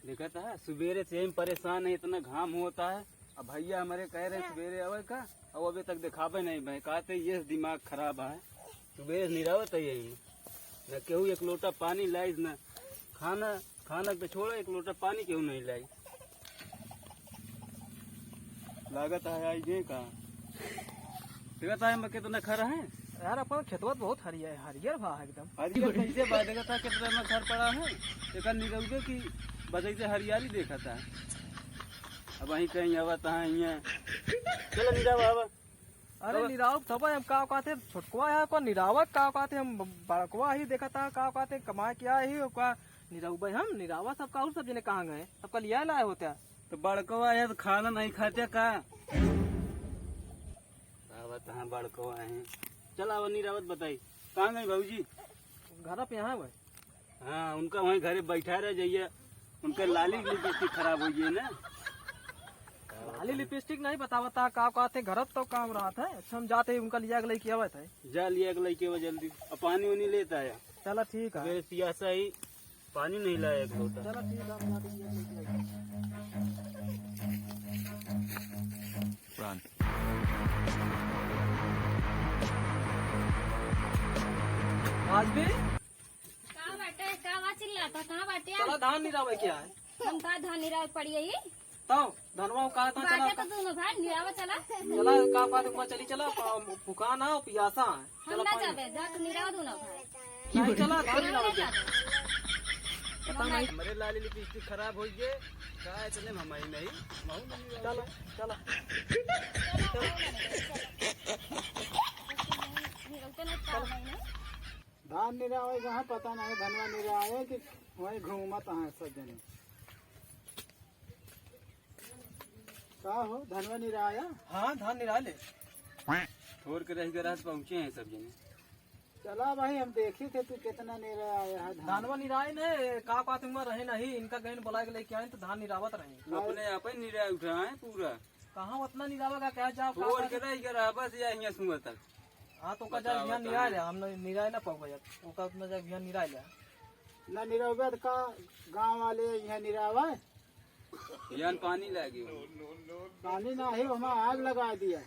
देखा था सवेरे से ही परेशान है, इतना घाम होता है। अब भैया हमारे कह रहे सवेरे आवे का, और अभी तक दिखावे नहीं भाई। कहते ये दिमाग खराब है, सवेरे निरावत है यही न केहू एक लोटा पानी लाई न खाना खाना तो छोड़ो, एक लोटा पानी केहू नहीं लाई। लागत है आई जे का देखा था मक्के तो न खरा है यार अपन खेतवत बहुत हरियर हरियर भा है एकदम। हरियर कैसे बात देखा था कितना में घर पड़ा है, एक निरौदे की बदई से हरियाली देखा था। अब वहीं कहीं आवा तहाँ यहाँ चलो निरावा आवा। अरे निराव तब हम का कहते छोटकुआ है को निरावत का कहते हम बड़कुआ ही देखा था का कहते कमाए क्या ही का निराव हम निरावा सब का और सब जने कहाँ गए सबका लिया लाए होता। तो बड़कवा है तो खाना नहीं खाते का आवा तहाँ बड़कवा है। चला वो निरावत बताई कहाँ गए भाजी? घर पे यहाँ है हाँ उनका वहीं घरे बैठा रह जाइए, उनके लाली लिपस्टिक खराब हो गई ना। लाली लिपस्टिक नहीं बतावता का कहते घर तो काम रहा था। अच्छा हम जाते उनका लिया के लेके आवे थे। जा लिया के लेके वो जल्दी, अब पानी वानी लेता है। चलो ठीक है, मेरे सियासा ही पानी नहीं लाया एक लोटा। चलो ठीक है हम जाते हैं Run. आज भी कहाँ बाटे कहाँ चिल्लाता कहाँ बाटे चलो धान निरावे क्या है हम कहा धान निराव पड़ी है तो धनवा का था चला बाटे तो दोनों भाई निराव चला चला का बात को चली चला फुकाना और पियासा है। हम चलो ना जाबे जा तो निराव दोनों भाई नहीं चला धान हम निरावे ना क्या जाबे पता नहीं। हमारे लाली लिपस्टिक खराब हो गए का चले हमारी नहीं चलो चलो निकलते नहीं काम नहीं धान निरावे कहाँ पता नहीं, धनवा निरावे कि वही घूमत है सब जने। का हो धनवा निराया? हाँ धान निरा ले छोड़ के रह के रात पहुँचे हैं सब जने। चला भाई हम देखे थे तू कितना निराया है धान। धानवा निराए ने का बात में रहे नहीं इनका गहन बुला के लेके आए तो धान निरावत रहे। अपने आप ही निराय उठा है पूरा, कहाँ उतना निरावा का क्या जाओ छोड़ के रह के रहा बस या यहाँ सुबह तक। हाँ तो का जा ध्यान निराय लिया हम निराय ना पाऊंगा यार ओका उतना जा ध्यान निराय लिया न निरावे का गाँव वाले यहाँ निरावा यान पानी लगे पानी नहीं वहाँ आग लगा दिया।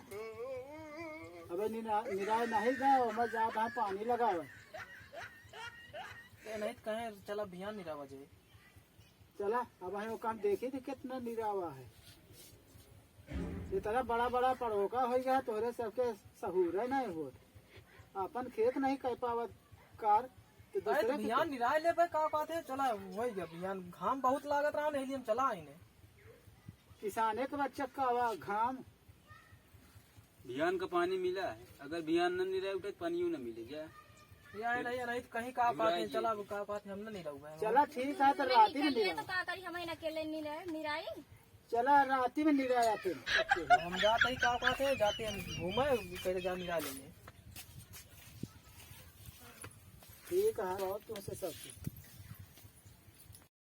अबे निराय नहीं गए वहाँ जा वहाँ पानी लगावे। नहीं तो कहे चला भियान निरावा जाए। चला अब वहीं वो काम देखे थे कितना निरावा है। ये तरह बड़ा बड़ा पड़ोका हो गया तोहरे सबके सहूर है नहीं हो, अपन खेत नहीं कह पावत कार तो अरे दूसरे तो भियान निराय ले भाई का बात है चला वही गया भियान घाम बहुत लागत रहा नहीं हम चला आईने किसाने के बच्चा का घाम। बिहान का पानी मिला है, अगर बिहान न निराय उठे तो पानियों न मिलेगा। यार नहीं तो कहीं का बात है चला का बात है हम नहीं रहूंगा। चला ठीक है तो राती में निकलिए निराया। तो का करी हम ना अकेले निराई चला राती में निराया फिर। हम जाते ही का बात है जाते हम घूमे पहले जा निरा लेंगे। ठीक है बहुत तुमसे सब चीज।